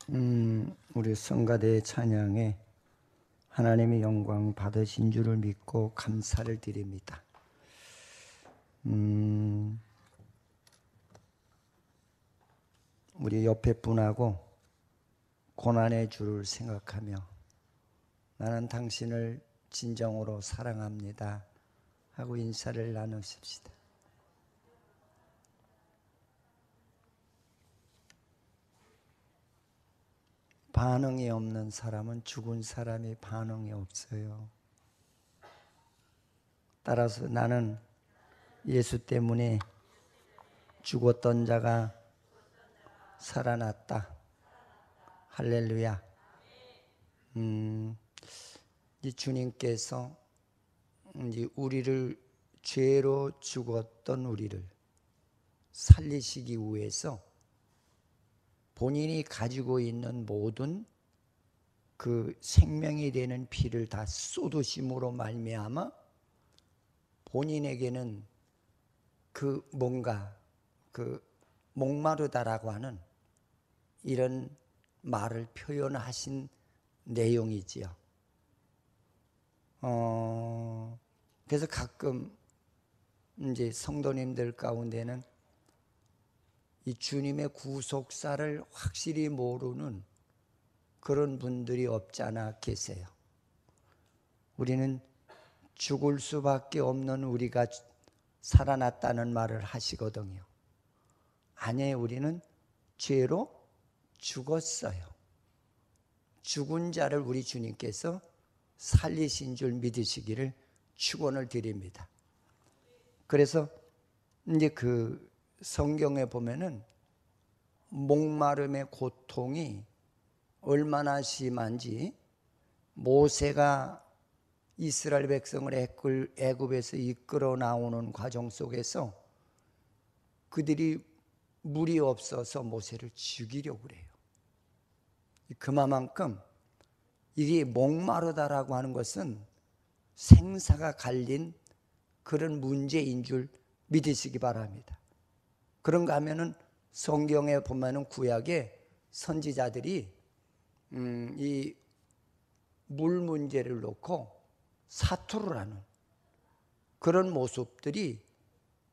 우리 성가대 찬양에 하나님의 영광 받으신 줄을 믿고 감사를 드립니다. 우리 옆에 분하고 고난의 주를 생각하며 나는 당신을 진정으로 사랑합니다 하고 인사를 나누십시다. 반응이 없는 사람은 죽은 사람이 반응이 없어요. 따라서 나는 예수 때문에 죽었던 자가 살아났다. 할렐루야. 이 주님께서 이제 우리를 죄로 죽었던 우리를 살리시기 위해서 본인이 가지고 있는 모든 그 생명이 되는 피를 다 쏟으심으로 말미암아 본인에게는 그 뭔가 그 목마르다라고 하는 이런 말을 표현하신 내용이지요. 그래서 가끔 이제 성도님들 가운데는 이 주님의 구속사를 확실히 모르는 그런 분들이 없지 않아 계세요. 우리는 죽을 수밖에 없는 우리가 살아났다는 말을 하시거든요. 아니에요. 우리는 죄로 죽었어요. 죽은 자를 우리 주님께서 살리신 줄 믿으시기를 축원을 드립니다. 그래서 이제 그 성경에 보면은 목마름의 고통이 얼마나 심한지 모세가 이스라엘 백성을 애굽에서 이끌어 나오는 과정 속에서 그들이 물이 없어서 모세를 죽이려고 그래요. 그만큼 이게 목마르다라고 하는 것은 생사가 갈린 그런 문제인 줄 믿으시기 바랍니다. 그런가 하면은 성경에 보면은 구약에 선지자들이 이 물 문제를 놓고 사투를 하는 그런 모습들이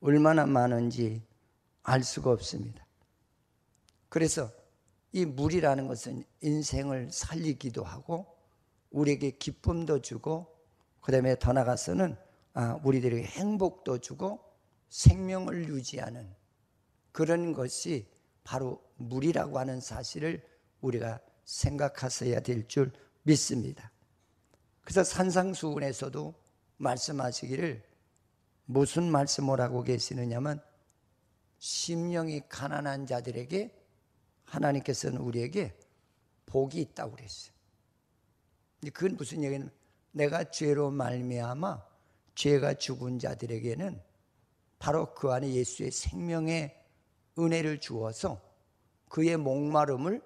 얼마나 많은지 알 수가 없습니다. 그래서 이 물이라는 것은 인생을 살리기도 하고 우리에게 기쁨도 주고 그 다음에 더 나아가서는 우리들에게 행복도 주고 생명을 유지하는 그런 것이 바로 물이라고 하는 사실을 우리가 생각하셔야 될 줄 믿습니다. 그래서 산상수훈에서도 말씀하시기를 무슨 말씀을 하고 계시느냐면 심령이 가난한 자들에게 하나님께서는 우리에게 복이 있다고 그랬어요. 그건 무슨 얘기냐면 내가 죄로 말미암아 죄가 죽은 자들에게는 바로 그 안에 예수의 생명의 은혜를 주어서 그의 목마름을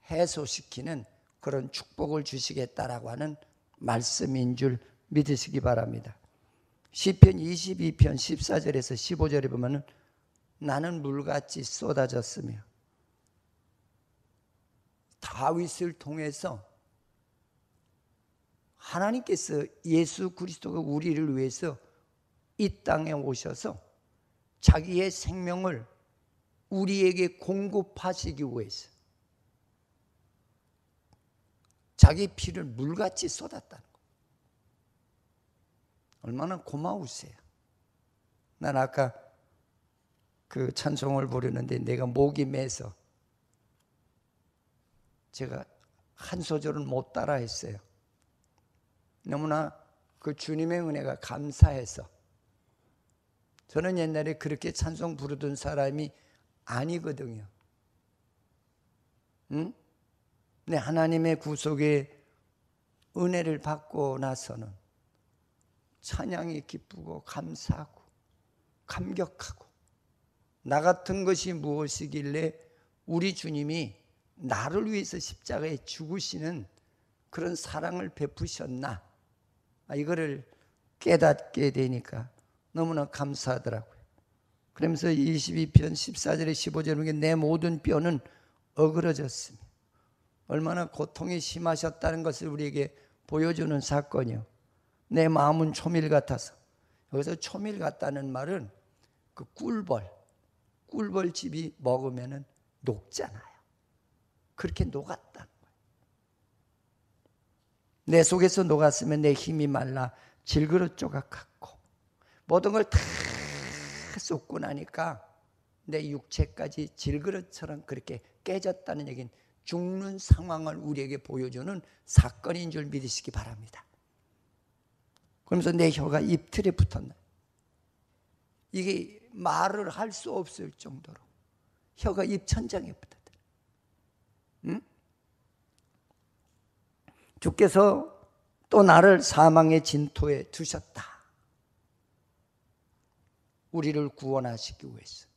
해소시키는 그런 축복을 주시겠다라고 하는 말씀인 줄 믿으시기 바랍니다. 시편 22편 14절에서 15절에 보면은 나는 물같이 쏟아졌으며 다윗을 통해서 하나님께서 예수 그리스도가 우리를 위해서 이 땅에 오셔서 자기의 생명을 우리에게 공급하시기 위해서 자기 피를 물같이 쏟았다는 거. 얼마나 고마우세요. 난 아까 그 찬송을 부르는데 내가 목이 매서 제가 한 소절은 못 따라 했어요. 너무나 그 주님의 은혜가 감사해서. 저는 옛날에 그렇게 찬송 부르던 사람이 아니거든요. 근데 하나님의 구속의 은혜를 받고 나서는 찬양이 기쁘고 감사하고 감격하고 나 같은 것이 무엇이길래 우리 주님이 나를 위해서 십자가에 죽으시는 그런 사랑을 베푸셨나 이거를 깨닫게 되니까 너무나 감사하더라고요. 그러면서 22편 14절에 15절에 내 모든 뼈는 어그러졌으며 얼마나 고통이 심하셨다는 것을 우리에게 보여주는 사건이요. 내 마음은 초밀 같아서. 여기서 초밀 같다는 말은 그 꿀벌집이 먹으면 녹잖아요. 그렇게 녹았다는 거예요. 내 속에서 녹았으면 내 힘이 말라 질그릇 조각 같고, 모든 걸 다 쏟고 나니까 내 육체까지 질그릇처럼 그렇게 깨졌다는 얘기는 죽는 상황을 우리에게 보여주는 사건인 줄 믿으시기 바랍니다. 그러면서 내 혀가 입틀에 붙었나, 이게 말을 할 수 없을 정도로 혀가 입천장에 붙었다. 응? 주께서 또 나를 사망의 진토에 두셨다. 우리를 구원하시기 위해서.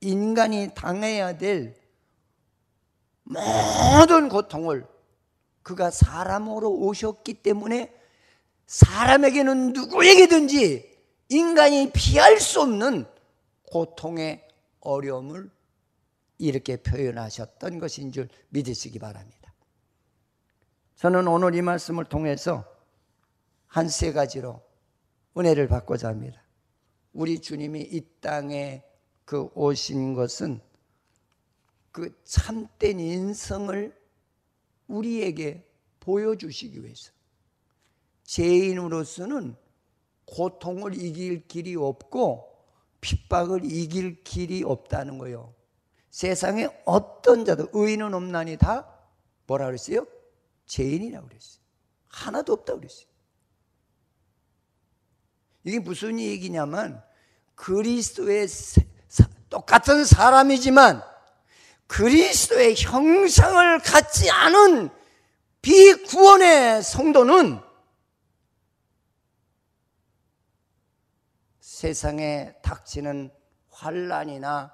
인간이 당해야 될 모든 고통을 그가 사람으로 오셨기 때문에 사람에게는 누구에게든지 인간이 피할 수 없는 고통의 어려움을 이렇게 표현하셨던 것인 줄 믿으시기 바랍니다. 저는 오늘 이 말씀을 통해서 한 세 가지로 은혜를 받고자 합니다. 우리 주님이 이 땅에 그 오신 것은 그 참된 인성을 우리에게 보여주시기 위해서. 죄인으로서는 고통을 이길 길이 없고 핍박을 이길 길이 없다는 거예요. 세상에 어떤 자도 의인은 없나니 다 뭐라 그랬어요? 죄인이라고 그랬어요. 하나도 없다고 그랬어요. 이게 무슨 얘기냐면 그리스도의 똑같은 사람이지만 그리스도의 형상을 갖지 않은 비구원의 성도는 세상에 닥치는 환난이나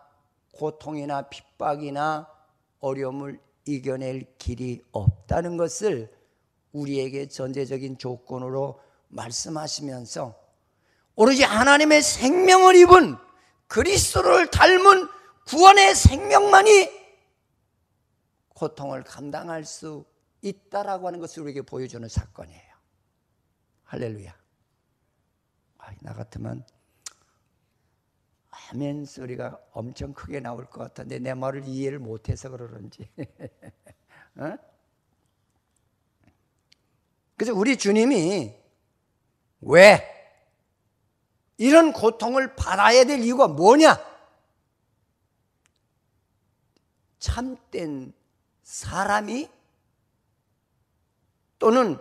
고통이나 핍박이나 어려움을 이겨낼 길이 없다는 것을 우리에게 전제적인 조건으로 말씀하시면서 오로지 하나님의 생명을 입은 그리스도를 닮은 구원의 생명만이 고통을 감당할 수 있다라고 하는 것을 우리에게 보여주는 사건이에요. 할렐루야. 나 같으면 아멘 소리가 엄청 크게 나올 것 같은데 내 말을 이해를 못해서 그러는지. 어? 그래서 우리 주님이 왜 이런 고통을 받아야 될 이유가 뭐냐? 참된 사람이 또는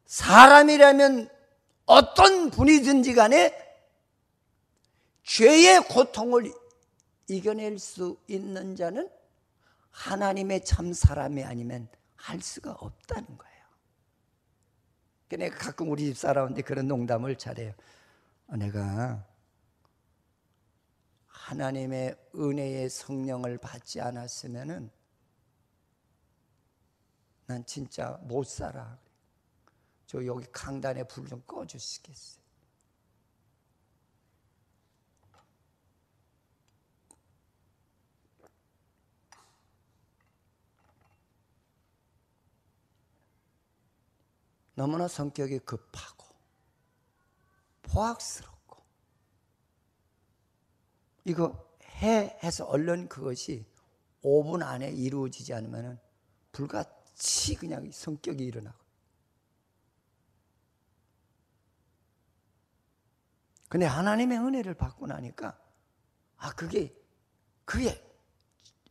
사람이라면 어떤 분이든지 간에 죄의 고통을 이겨낼 수 있는 자는 하나님의 참 사람이 아니면 할 수가 없다는 거예요. 내가 가끔 우리 집 사람한테 그런 농담을 잘해요. 내가 하나님의 은혜의 성령을 받지 않았으면은 난 진짜 못 살아. 저 여기 강단에 불 좀 꺼주시겠어요? 너무나 성격이 급하고 포악스럽고 이거 해서 얼른 그것이 5분 안에 이루어지지 않으면 불같이 그냥 성격이 일어나고. 근데 하나님의 은혜를 받고 나니까 그게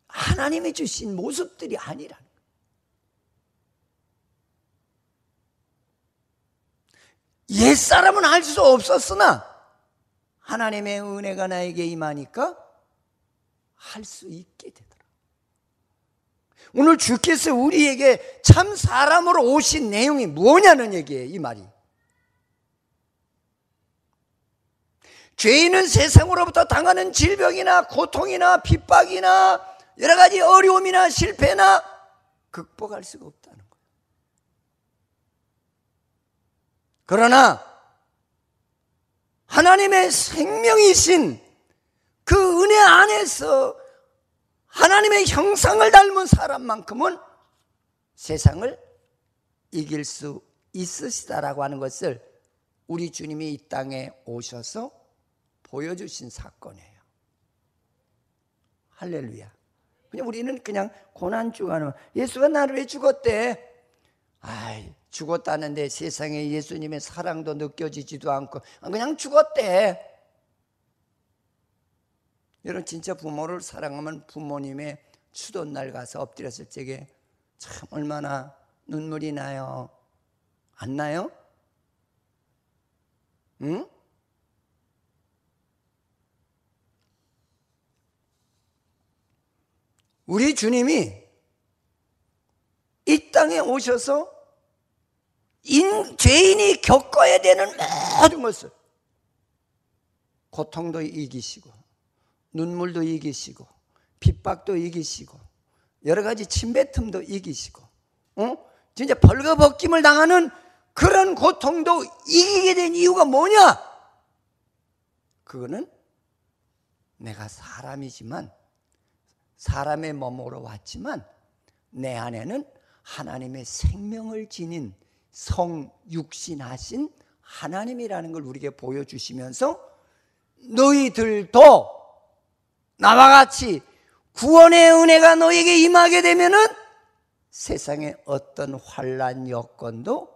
하나님이 주신 모습들이 아니라는 거예요. 옛사람은 알 수 없었으나 하나님의 은혜가 나에게 임하니까 할 수 있게 되더라. 오늘 주께서 우리에게 참 사람으로 오신 내용이 뭐냐는 얘기예요. 이 말이. 죄인은 세상으로부터 당하는 질병이나 고통이나 핍박이나 여러 가지 어려움이나 실패나 극복할 수가 없다는 거예요. 그러나 하나님의 생명이신 그 은혜 안에서 하나님의 형상을 닮은 사람만큼은 세상을 이길 수 있으시다라고 하는 것을 우리 주님이 이 땅에 오셔서 보여주신 사건이에요. 할렐루야. 그냥 우리는 그냥 고난주간은 예수가 나를 왜 죽었대? 죽었다는데 세상에 예수님의 사랑도 느껴지지도 않고 그냥 죽었대. 여러분 진짜 부모를 사랑하면 부모님의 추도날 가서 엎드렸을 적에 참 얼마나 눈물이 나요. 안 나요? 응? 우리 주님이 이 땅에 오셔서 죄인이 겪어야 되는 모든 것을 고통도 이기시고 눈물도 이기시고 핍박도 이기시고 여러 가지 침뱉음도 이기시고 진짜 벌거벗김을 당하는 그런 고통도 이기게 된 이유가 뭐냐? 그거는 내가 사람이지만 사람의 몸으로 왔지만 내 안에는 하나님의 생명을 지닌 성육신하신 하나님이라는 걸 우리에게 보여주시면서 너희들도 나와 같이 구원의 은혜가 너에게 임하게 되면은 세상의 어떤 환난 여건도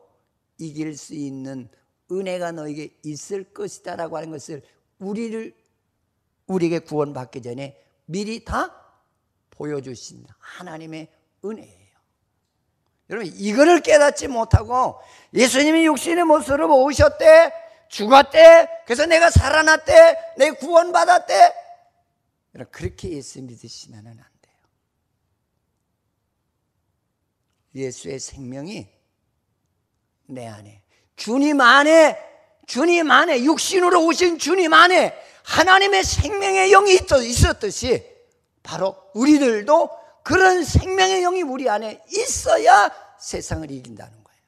이길 수 있는 은혜가 너에게 있을 것이다 라고 하는 것을 우리에게 구원받기 전에 미리 다 보여주신 하나님의 은혜예요. 여러분 이거를 깨닫지 못하고 예수님이 육신의 모습으로 오셨대, 죽었대, 그래서 내가 살아났대, 내가 구원받았대, 그렇게 예수 믿으시면 안 돼요. 예수의 생명이 내 안에, 주님 안에 육신으로 오신 주님 안에 하나님의 생명의 영이 있었듯이 바로 우리들도 그런 생명의 영이 우리 안에 있어야 세상을 이긴다는 거예요.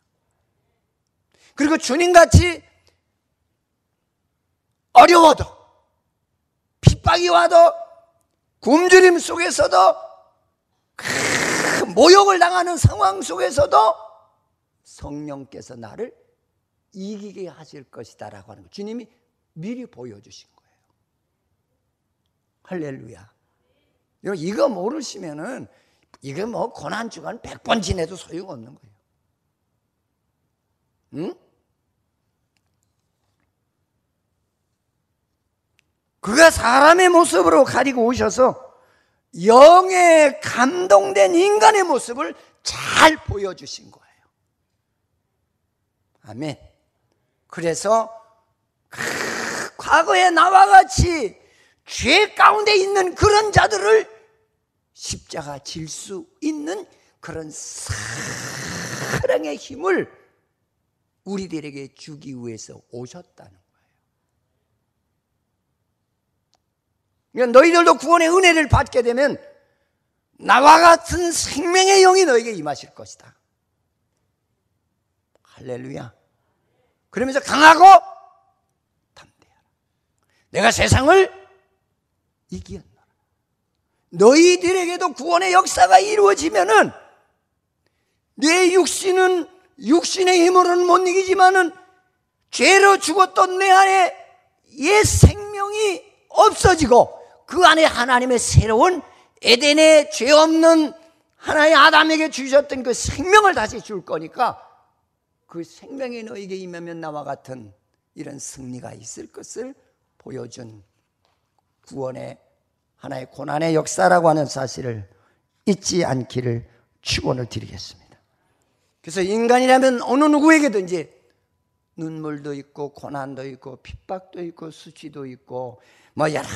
그리고 주님같이 어려워도 핍박이 와도 굶주림 속에서도 모욕을 당하는 상황 속에서도 성령께서 나를 이기게 하실 것이다 라고 하는 거 주님이 미리 보여주신 거예요. 할렐루야. 여러분 이거 모르시면은 이거 뭐 고난주간 100번 지내도 소용없는 거예요. 응? 그가 사람의 모습으로 가리고 오셔서 영에 감동된 인간의 모습을 잘 보여주신 거예요. 아멘. 그래서 과거에 나와 같이 죄 가운데 있는 그런 자들을 십자가 질 수 있는 그런 사랑의 힘을 우리들에게 주기 위해서 오셨다는 거예요. 그러니까 너희들도 구원의 은혜를 받게 되면 나와 같은 생명의 영이 너에게 임하실 것이다. 할렐루야. 그러면서 강하고 담대하라. 내가 세상을 이기었노라. 너희들에게도 구원의 역사가 이루어지면은 내 육신은 육신의 힘으로는 못 이기지만은 죄로 죽었던 내 안에 옛 생명이 없어지고 그 안에 하나님의 새로운 에덴의 죄 없는 하나의 아담에게 주셨던 그 생명을 다시 줄 거니까 그 생명이 너에게 임하면 나와 같은 이런 승리가 있을 것을 보여준 구원의 하나의 고난의 역사라고 하는 사실을 잊지 않기를 축원을 드리겠습니다. 그래서 인간이라면 어느 누구에게든지 눈물도 있고 고난도 있고 핍박도 있고 수치도 있고 뭐 여러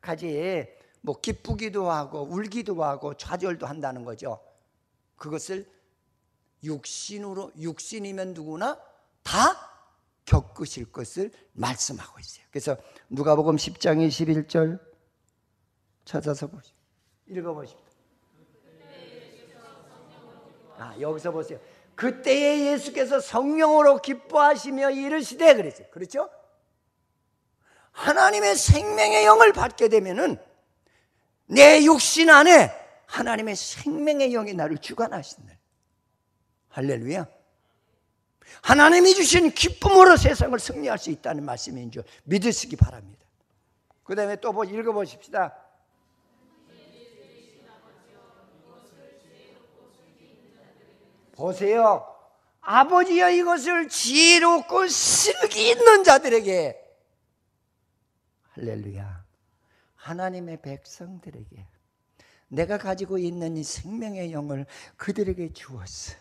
가지 뭐 기쁘기도 하고 울기도 하고 좌절도 한다는 거죠. 그것을 육신이면 누구나 다 겪으실 것을 말씀하고 있어요. 그래서 누가복음 10장 21절 찾아서 보시죠. 읽어보십시오. 여기서 보세요. 그때에 예수께서 성령으로 기뻐하시며 이르시되 그랬어요. 그렇죠? 하나님의 생명의 영을 받게 되면은 내 육신 안에 하나님의 생명의 영이 나를 주관하신다. 할렐루야. 하나님이 주신 기쁨으로 세상을 승리할 수 있다는 말씀인 줄 믿으시기 바랍니다. 그 다음에 또 읽어보십시다. 보세요. 아버지여 이것을 지혜롭고 실기 있는 자들에게, 할렐루야, 하나님의 백성들에게 내가 가지고 있는 이 생명의 영을 그들에게 주었어.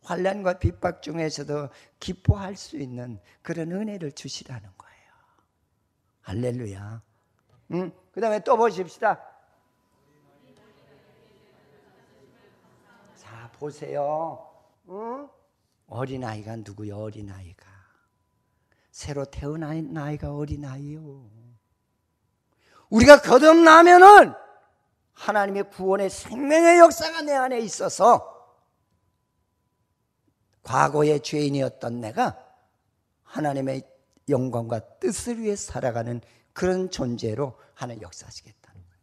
환난과 핍박 중에서도 기뻐할 수 있는 그런 은혜를 주시라는 거예요. 할렐루야. 그 다음에 또 보십시다. 자, 보세요. 어린아이가 누구요? 어린아이가 새로 태어난 아이가 어린아이요. 우리가 거듭나면은 하나님의 구원의 생명의 역사가 내 안에 있어서 과거의 죄인이었던 내가 하나님의 영광과 뜻을 위해 살아가는 그런 존재로 하나님 역사하시겠다는 거예요.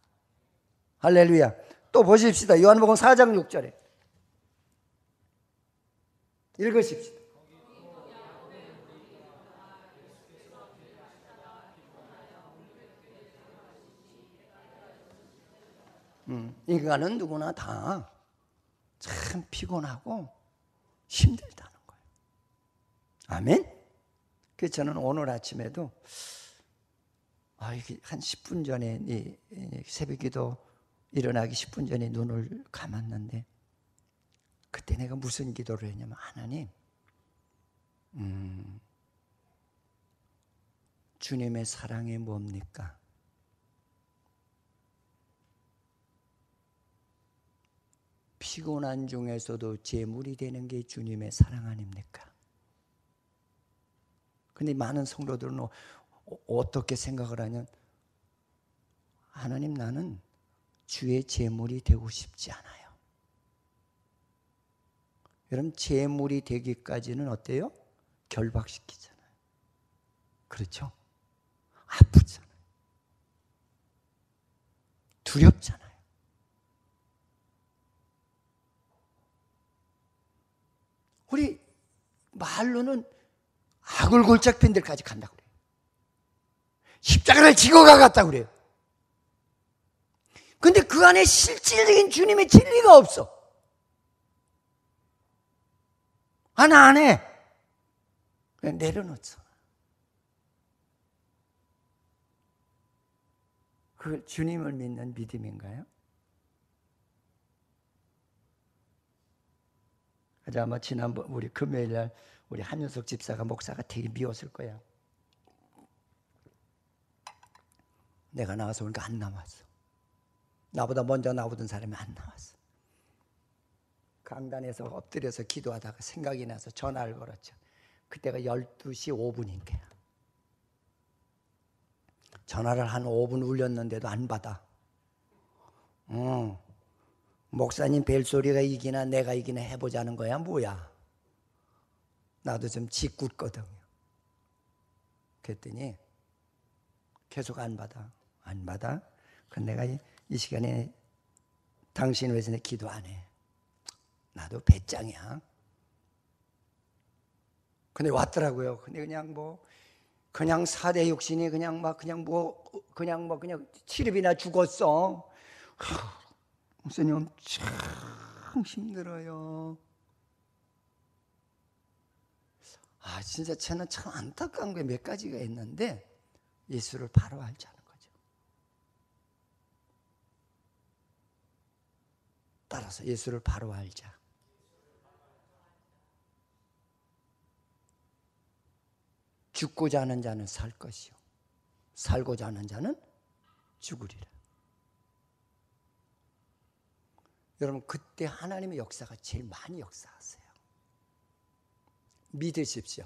할렐루야. 또 보십시다. 요한복음 4장 6절에 읽으십시다. 인간은 누구나 다 참 피곤하고 힘들다는 거예요. 아멘? 그래서 저는 오늘 아침에도 이게 한 10분 전에 새벽기도 일어나기 10분 전에 눈을 감았는데 그때 내가 무슨 기도를 했냐면, 하나님, 주님의 사랑이 뭡니까? 피곤한 중에서도 제물이 되는 게 주님의 사랑 아닙니까? 근데 많은 성도들은 어떻게 생각을 하냐면, 하나님, 나는 주의 제물이 되고 싶지 않아요. 여러분, 제물이 되기까지는 어때요? 결박시키잖아요. 그렇죠? 아프잖아요. 두렵잖아요. 우리 말로는 악을 골짝 편 데까지 간다고 그래요. 십자가를 지고 가갔다고 그래요. 근데 그 안에 실질적인 주님의 진리가 없어. 나 안 해. 그냥 내려놓죠. 그 주님을 믿는 믿음인가요? 아마 지난번 우리 금요일 날 우리 한윤석 집사가 목사가 되게 미웠을 거야. 내가 나와서 보니까 안 나왔어. 나보다 먼저 나오던 사람이 안 나왔어. 강단에서 엎드려서 기도하다가 생각이 나서 전화를 걸었죠. 그때가 12시 5분인 거야. 전화를 한 5분 울렸는데도 안 받아. 목사님 벨소리가 이기나 내가 이기나 해보자는 거야, 뭐야? 나도 좀 짓궂거든요. 그랬더니 계속 안 받아. 그럼 내가 이 시간에 당신 위해서 내 기도 안 해. 나도 배짱이야. 근데 왔더라고요. 근데 그냥 4대 육신이 그냥 치료비나 죽었어. 목사님 참 힘들어요. 진짜 저는 참 안타까운 게 몇 가지가 있는데, 예수를 바로 알자는 거죠. 따라서 예수를 바로 알자. 죽고자 하는 자는 살 것이요 살고자 하는 자는 죽으리라. 여러분, 그때 하나님의 역사가 제일 많이 역사하세요. 믿으십시오.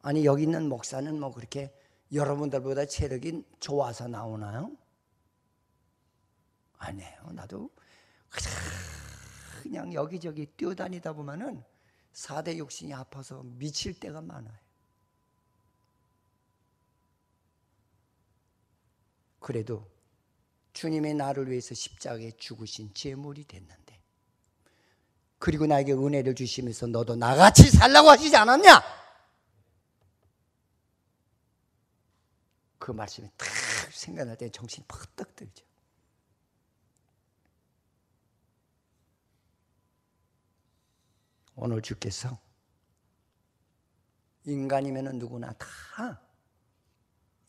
아니, 여기 있는 목사는 그렇게 여러분들보다 체력이 좋아서 나오나요? 아니에요. 나도 그냥 여기저기 뛰어다니다 보면은 4대 육신이 아파서 미칠 때가 많아요. 그래도 주님이 나를 위해서 십자가에 죽으신 제물이 됐는데, 그리고 나에게 은혜를 주시면서 너도 나같이 살라고 하시지 않았냐? 그 말씀이 딱 생각날 때 정신이 퍼뜩 들죠. 오늘 주께서 인간이면 누구나 다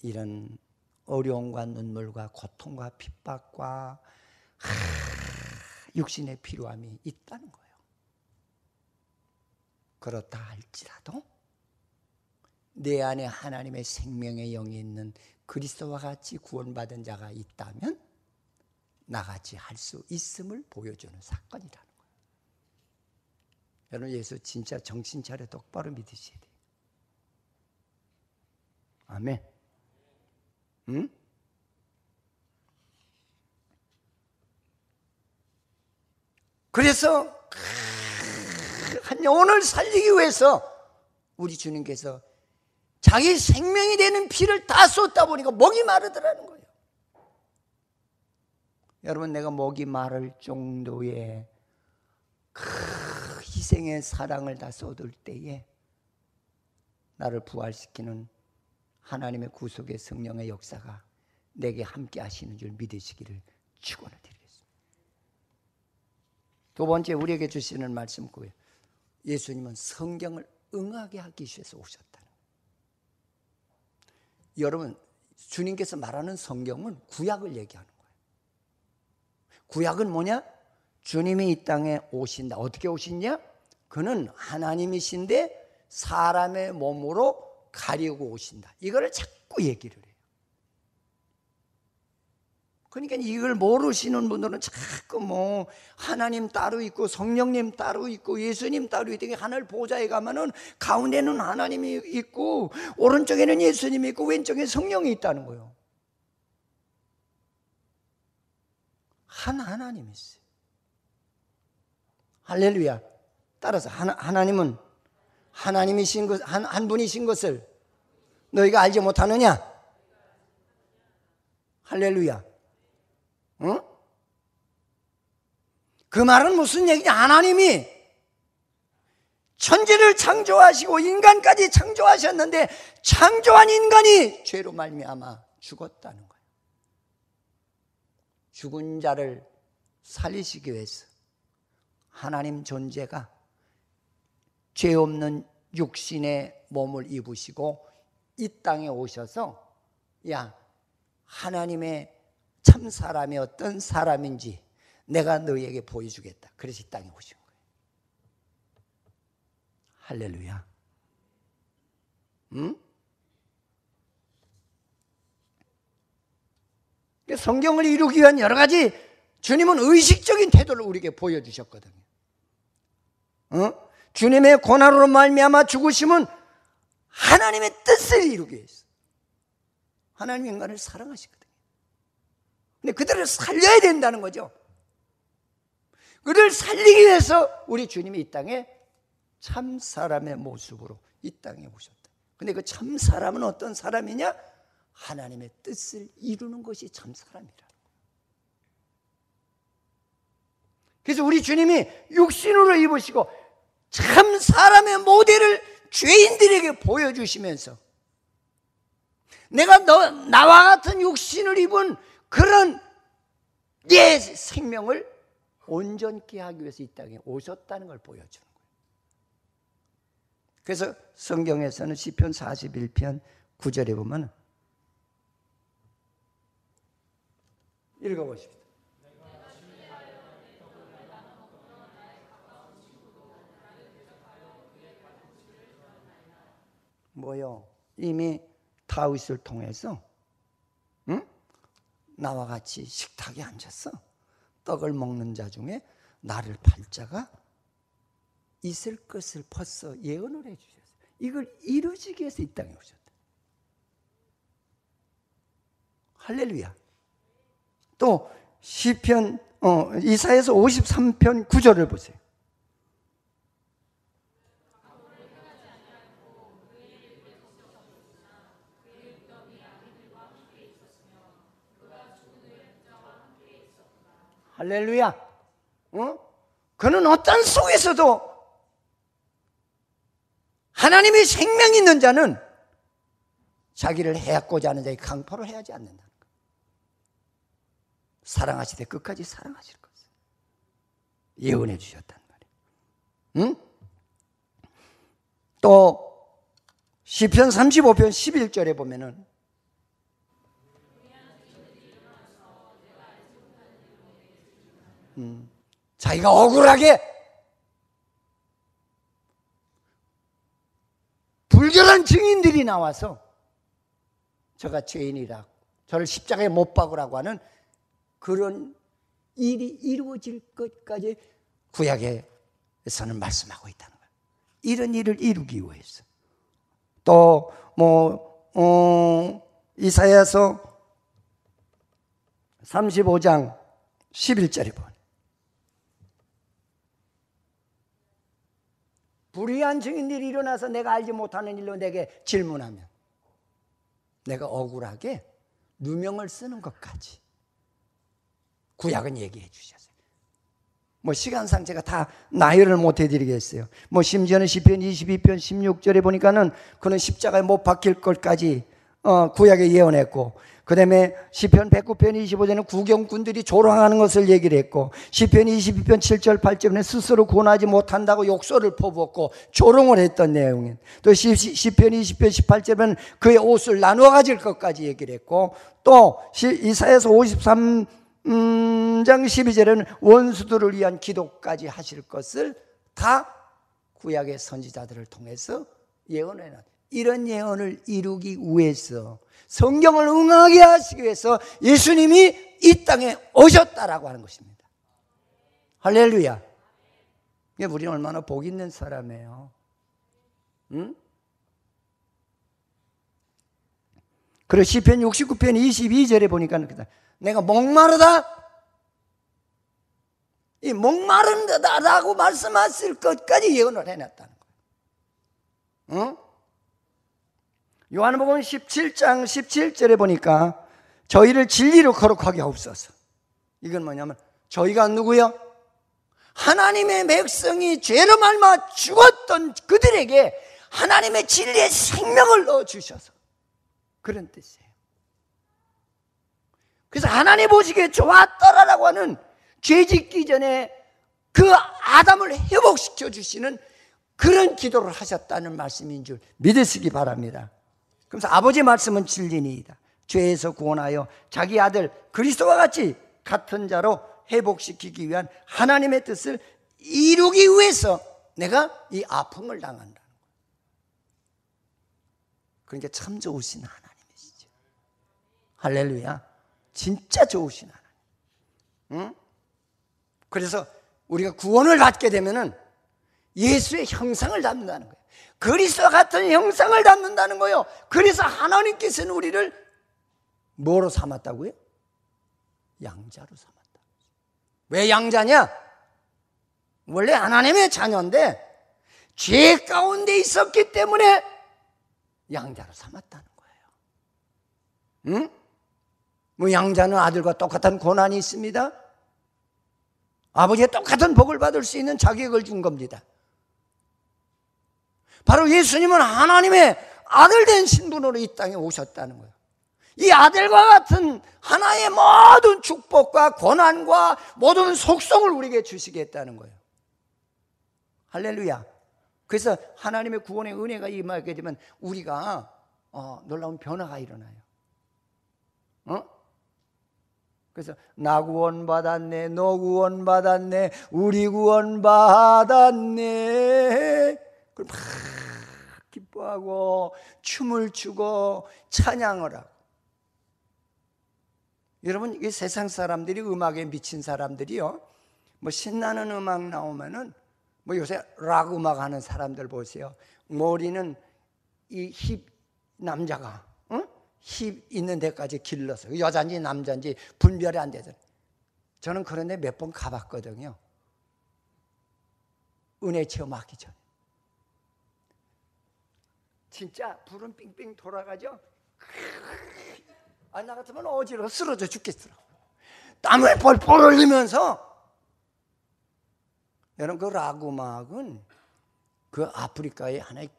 이런 어려움과 눈물과 고통과 핍박과 육신의 필요함이 있다는 거예요. 그렇다 할지라도 내 안에 하나님의 생명의 영이 있는 그리스도와 같이 구원받은 자가 있다면 나같이 할 수 있음을 보여주는 사건이라는 거예요. 여러분, 예수 진짜 정신 차려 똑바로 믿으셔야 돼요. 아멘. 응? 그래서 한 영혼을 살리기 위해서 우리 주님께서 자기 생명이 되는 피를 다 쏟다 보니까 목이 마르더라는 거예요. 여러분, 내가 목이 마를 정도의 그 희생의 사랑을 다 쏟을 때에 나를 부활시키는 하나님의 구속의 성령의 역사가 내게 함께 하시는 줄 믿으시기를 축원드리겠습니다. 두 번째, 우리에게 주시는 말씀 뭐예요? 예수님은 성경을 응하게 하기 위해서 오셨다는 거예요. 여러분, 주님께서 말하는 성경은 구약을 얘기하는 거예요. 구약은 뭐냐? 주님이 이 땅에 오신다. 어떻게 오신냐? 그는 하나님이신데 사람의 몸으로 가리고 오신다. 이거를 자꾸 얘기를 해요. 그러니까 이걸 모르시는 분들은 자꾸 뭐 하나님 따로 있고 성령님 따로 있고 예수님 따로 있고 하늘 보좌에 가면은 가운데는 하나님이 있고 오른쪽에는 예수님이 있고 왼쪽에 성령이 있다는 거예요. 한 하나님이 있어요. 할렐루야. 따라서 하나님은 하나님이신 것, 한 분이신 것을 너희가 알지 못하느냐? 할렐루야. 응? 그 말은 무슨 얘기냐? 하나님이 천지를 창조하시고 인간까지 창조하셨는데 창조한 인간이 죄로 말미암아 죽었다는 거예요. 죽은 자를 살리시기 위해서 하나님 존재가 죄 없는 육신의 몸을 입으시고 이 땅에 오셔서 야, 하나님의 참 사람이 어떤 사람인지 내가 너희에게 보여주겠다. 그래서 이 땅에 오신 거예요. 할렐루야. 응? 성경을 이루기 위한 여러 가지 주님은 의식적인 태도를 우리에게 보여주셨거든요. 주님의 고난으로 말미암아 죽으심은 하나님의 뜻을 이루기 위해서. 하나님 인간을 사랑하시거든요. 근데 그들을 살려야 된다는 거죠. 그들을 살리기 위해서 우리 주님이 이 땅에 참 사람의 모습으로 이 땅에 오셨다. 근데 그 참 사람은 어떤 사람이냐? 하나님의 뜻을 이루는 것이 참 사람이라. 그래서 우리 주님이 육신으로 입으시고 참 사람의 모델을 죄인들에게 보여주시면서 내가 나와 같은 육신을 입은 그런 내 생명을 온전케 하기 위해서 이 땅에 오셨다는 걸 보여주는 거예요. 그래서 성경에서는 시편 41편 9절에 보면 읽어보십시오. 뭐요? 이미 다윗을 통해서 나와 같이 식탁에 앉아서 떡을 먹는 자 중에 나를 팔 자가 있을 것을 벌써 예언을 해주셨어요. 이걸 이루시기 위해서 이 땅에 오셨다. 할렐루야. 또 시편 이사야서 53편 9절을 보세요. 할렐루야. 그는 어떤 속에서도 하나님의 생명이 있는 자는 자기를 해하고자 하는 자에게 강포를 해하지 않는다는 거예요. 사랑하시되 끝까지 사랑하실 것을 예언해 주셨단 말이에요. 또 시편 35편 11절에 보면은 자기가 억울하게 불결한 증인들이 나와서 저가 죄인이라 저를 십자가에 못 박으라고 하는 그런 일이 이루어질 것까지 구약에서는 말씀하고 있다는 거예요. 이런 일을 이루기 위해서. 또 이사야서 35장 11절에 보면 불의한 증인들이 일어나서 내가 알지 못하는 일로 내게 질문하면 내가 억울하게 누명을 쓰는 것까지 구약은 얘기해 주셨어요. 시간상 제가 다 나열을 못 해드리겠어요. 심지어는 시편 22편 16절에 보니까는 그는 십자가에 못 박힐 것까지 구약에 예언했고, 그 다음에 시편 109편 25절에는 구경꾼들이 조롱하는 것을 얘기를 했고, 시편 22편 7절 8절에는 스스로 구원하지 못한다고 욕설을 퍼부었고 조롱을 했던 내용인, 또 시편 20편 18절에는 그의 옷을 나누어 가질 것까지 얘기를 했고, 또 이사야서 53장 12절에는 원수들을 위한 기도까지 하실 것을 다 구약의 선지자들을 통해서 예언해놨다. 이런 예언을 이루기 위해서, 성경을 응하게 하시기 위해서 예수님이 이 땅에 오셨다라고 하는 것입니다. 할렐루야. 우리는 얼마나 복 있는 사람이에요. 응? 그리고 시편 69편 22절에 보니까 내가 목마르다, 이 목마른다라고 말씀하실 것까지 예언을 해놨다는 거예요. 응? 요한복음 17장 17절에 보니까 저희를 진리로 거룩하게 하옵소서. 이건 뭐냐면 저희가 누구요? 하나님의 백성이 죄로 말미암아 죽었던 그들에게 하나님의 진리의 생명을 넣어주셔서 그런 뜻이에요. 그래서 하나님 보시기에 좋았더라라고 하는 죄 짓기 전에 그 아담을 회복시켜 주시는 그런 기도를 하셨다는 말씀인 줄 믿으시기 바랍니다. 그래서 아버지 말씀은 진리니이다. 죄에서 구원하여 자기 아들 그리스도와 같이 같은 자로 회복시키기 위한 하나님의 뜻을 이루기 위해서 내가 이 아픔을 당한다는 거예요. 그러니까 참 좋으신 하나님이시죠. 할렐루야. 진짜 좋으신 하나님. 응? 그래서 우리가 구원을 받게 되면은 예수의 형상을 담는다는 거예요. 그리스도와 같은 형상을 담는다는 거예요. 그래서 하나님께서는 우리를 뭐로 삼았다고요? 양자로 삼았다. 왜 양자냐? 원래 하나님의 자녀인데 죄 가운데 있었기 때문에 양자로 삼았다는 거예요. 응? 양자는 아들과 똑같은 고난이 있습니다. 아버지의 똑같은 복을 받을 수 있는 자격을 준 겁니다. 바로 예수님은 하나님의 아들 된 신분으로 이 땅에 오셨다는 거예요. 이 아들과 같은 하나의 모든 축복과 고난과 모든 속성을 우리에게 주시겠다는 거예요. 할렐루야. 그래서 하나님의 구원의 은혜가 임하게 되면 우리가 놀라운 변화가 일어나요. 그래서 나 구원 받았네, 너 구원 받았네, 우리 구원 받았네. 그걸 막 기뻐하고 춤을 추고 찬양을 하고. 여러분, 이 세상 사람들이, 음악에 미친 사람들이요, 신나는 음악 나오면은 요새 락 음악 하는 사람들 보세요. 머리는 이 힙 남자가 힙 있는 데까지 길러서 여자인지 남자인지 분별이 안 되잖아요. 저는 그런 데 몇 번 가봤거든요. 은혜 체험하기 전에. 진짜 불은 빙빙 돌아가죠. 나 같으면 어지러워 쓰러져 죽겠더라고. 땀을 뻘뻘 흘리면서. 여러분, 그 라구마악은 그 아프리카의 하나의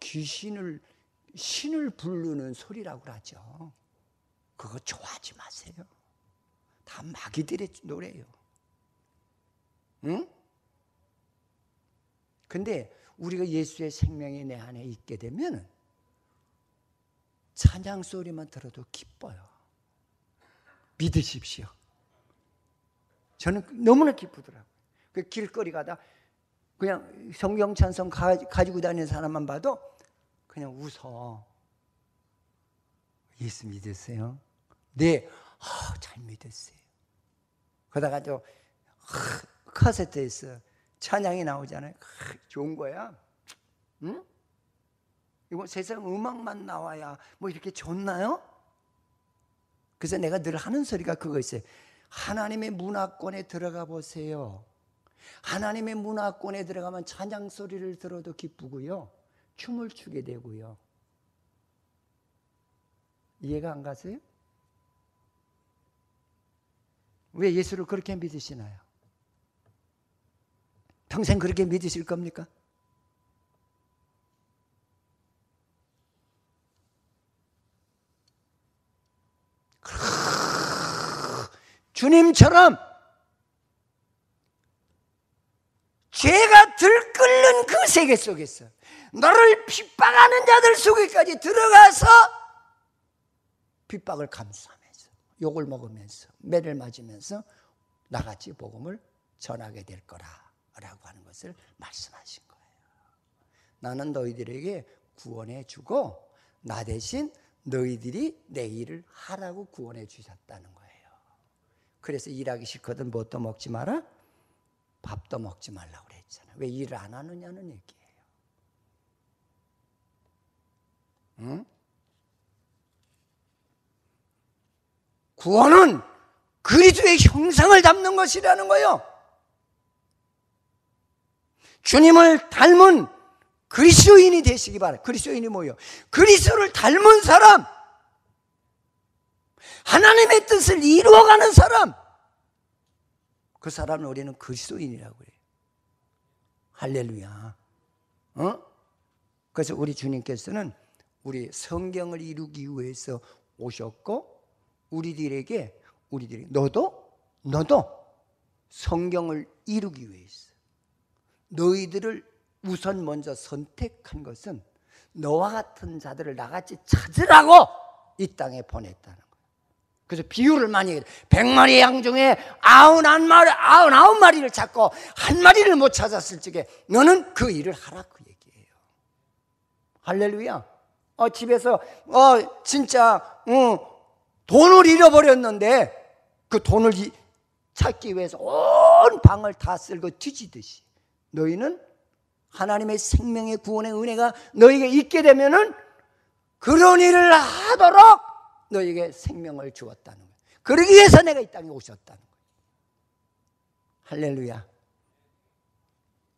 신을 부르는 소리라고 하죠. 그거 좋아하지 마세요. 다 마귀들의 노래예요. 응? 근데 우리가 예수의 생명이 내 안에 있게 되면 찬양 소리만 들어도 기뻐요. 믿으십시오. 저는 너무나 기쁘더라고요. 그 길거리 가다 그냥 성경 찬송 가지고 다니는 사람만 봐도 그냥 웃어. 예수 믿으세요? 네, 잘 믿었어요. 그러다가 또 카세트에서 찬양이 나오잖아요. 좋은 거야. 응? 이거 세상 음악만 나와야 뭐 이렇게 좋나요? 그래서 내가 늘 하는 소리가 그거 있어요. 하나님의 문화권에 들어가 보세요. 하나님의 문화권에 들어가면 찬양 소리를 들어도 기쁘고요, 춤을 추게 되고요. 이해가 안 가세요? 왜 예수를 그렇게 믿으시나요? 평생 그렇게 믿으실 겁니까? 주님처럼 죄가 들끓는 그 세계 속에서 너를 핍박하는 자들 속에까지 들어가서 핍박을 감수하면서 욕을 먹으면서 매를 맞으면서 나같이 복음을 전하게 될 거라라고 하는 것을 말씀하신 거예요. 나는 너희들에게 구원해 주고 나 대신 너희들이 내 일을 하라고 구원해 주셨다는 거예요. 그래서 일하기 싫거든 뭣도 먹지 마라, 밥도 먹지 말라고 그랬잖아요. 왜 일을 안 하느냐는 얘기예요. 응? 구원은 그리스도의 형상을 담는 것이라는 거예요. 주님을 닮은 그리스도인이 되시기 바라요. 그리스도인이 뭐예요? 그리스도를 닮은 사람, 하나님의 뜻을 이루어가는 사람, 그 사람을 우리는 그리스도인이라고 해요. 할렐루야. 그래서 우리 주님께서는 우리 성경을 이루기 위해서 오셨고, 우리들에게 너도 성경을 이루기 위해서 너희들을 우선 먼저 선택한 것은 너와 같은 자들을 나같이 찾으라고 이 땅에 보냈다는 거예요. 그래서 비유를 많이 해요. 100마리 양 중에 99마리를 찾고 한 마리를 못 찾았을 적에 너는 그 일을 하라, 그 얘기예요. 할렐루야. 집에서 진짜 돈을 잃어버렸는데 그 돈을 찾기 위해서 온 방을 다 쓸고 뒤지듯이 너희는 하나님의 생명의 구원의 은혜가 너희에게 있게 되면은 그런 일을 하도록 너희에게 생명을 주었다는 거예요. 그러기 위해서 내가 이 땅에 오셨다는 거예요. 할렐루야.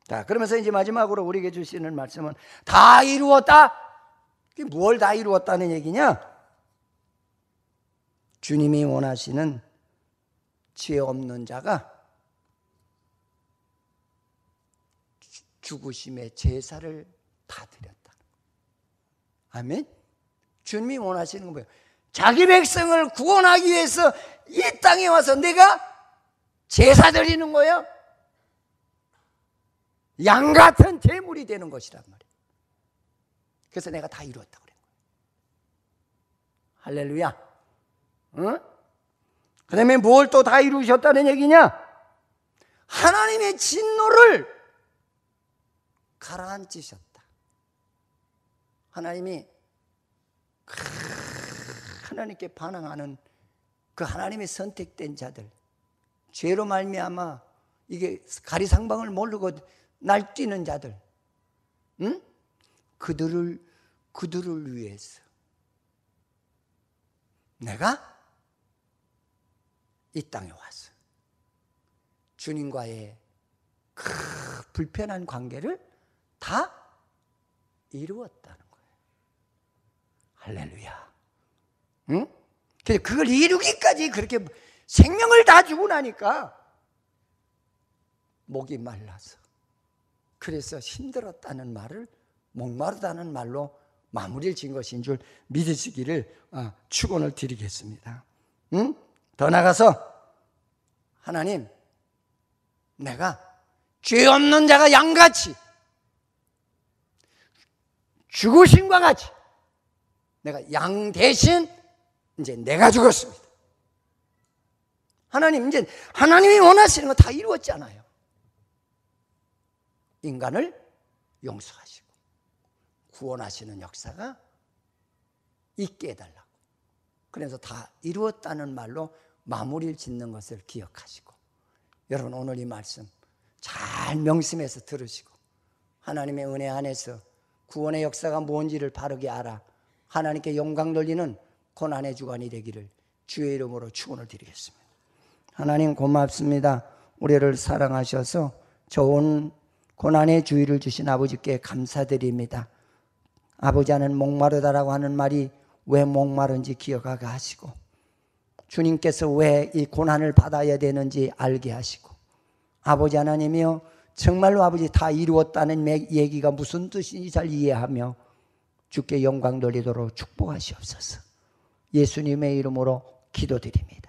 자, 그러면서 이제 마지막으로 우리에게 주시는 말씀은 다 이루었다. 이게 뭘 다 이루었다는 얘기냐? 주님이 원하시는 죄 없는 자가 죽으심의 제사를 다 드렸다. 아멘. 주님이 원하시는 건 뭐예요? 자기 백성을 구원하기 위해서 이 땅에 와서 내가 제사 드리는 거예요. 양 같은 제물이 되는 것이란 말이에요. 그래서 내가 다 이루었다고 그런 거예요. 할렐루야. 응? 그 다음에 뭘 또 다 이루셨다는 얘기냐? 하나님의 진노를 가라앉히셨다. 하나님이 하나님께 반항하는 그 하나님의 선택된 자들, 죄로 말미암아 이게 가리상방을 모르고 날뛰는 자들, 응? 그들을 위해서 내가 이 땅에 와서 주님과의 그 불편한 관계를 다 이루었다는 거예요. 할렐루야. 응? 그래서 그걸 이루기까지 그렇게 생명을 다 주고 나니까 목이 말라서, 그래서 힘들었다는 말을 목마르다는 말로 마무리를 지은 것인 줄 믿으시기를 축원을 드리겠습니다. 더 나가서 하나님, 내가 죄 없는 자가 양같이 죽으심과 같이 내가 양 대신 이제 내가 죽었습니다. 하나님, 이제 하나님이 원하시는 거 다 이루었잖아요. 인간을 용서하시고 구원하시는 역사가 있게 해달라고. 그래서 다 이루었다는 말로 마무리를 짓는 것을 기억하시고, 여러분 오늘 이 말씀 잘 명심해서 들으시고 하나님의 은혜 안에서 구원의 역사가 뭔지를 바르게 알아 하나님께 영광 돌리는 고난의 주간이 되기를 주의 이름으로 축원을 드리겠습니다. 하나님 고맙습니다. 우리를 사랑하셔서 좋은 고난의 주의를 주신 아버지께 감사드립니다. 아버지는 목마르다라고 하는 말이 왜 목마른지 기억하게 하시고, 주님께서 왜 이 고난을 받아야 되는지 알게 하시고, 아버지 하나님이여, 정말로 아버지 다 이루었다는 얘기가 무슨 뜻인지 잘 이해하며 주께 영광 돌리도록 축복하시옵소서. 예수님의 이름으로 기도드립니다.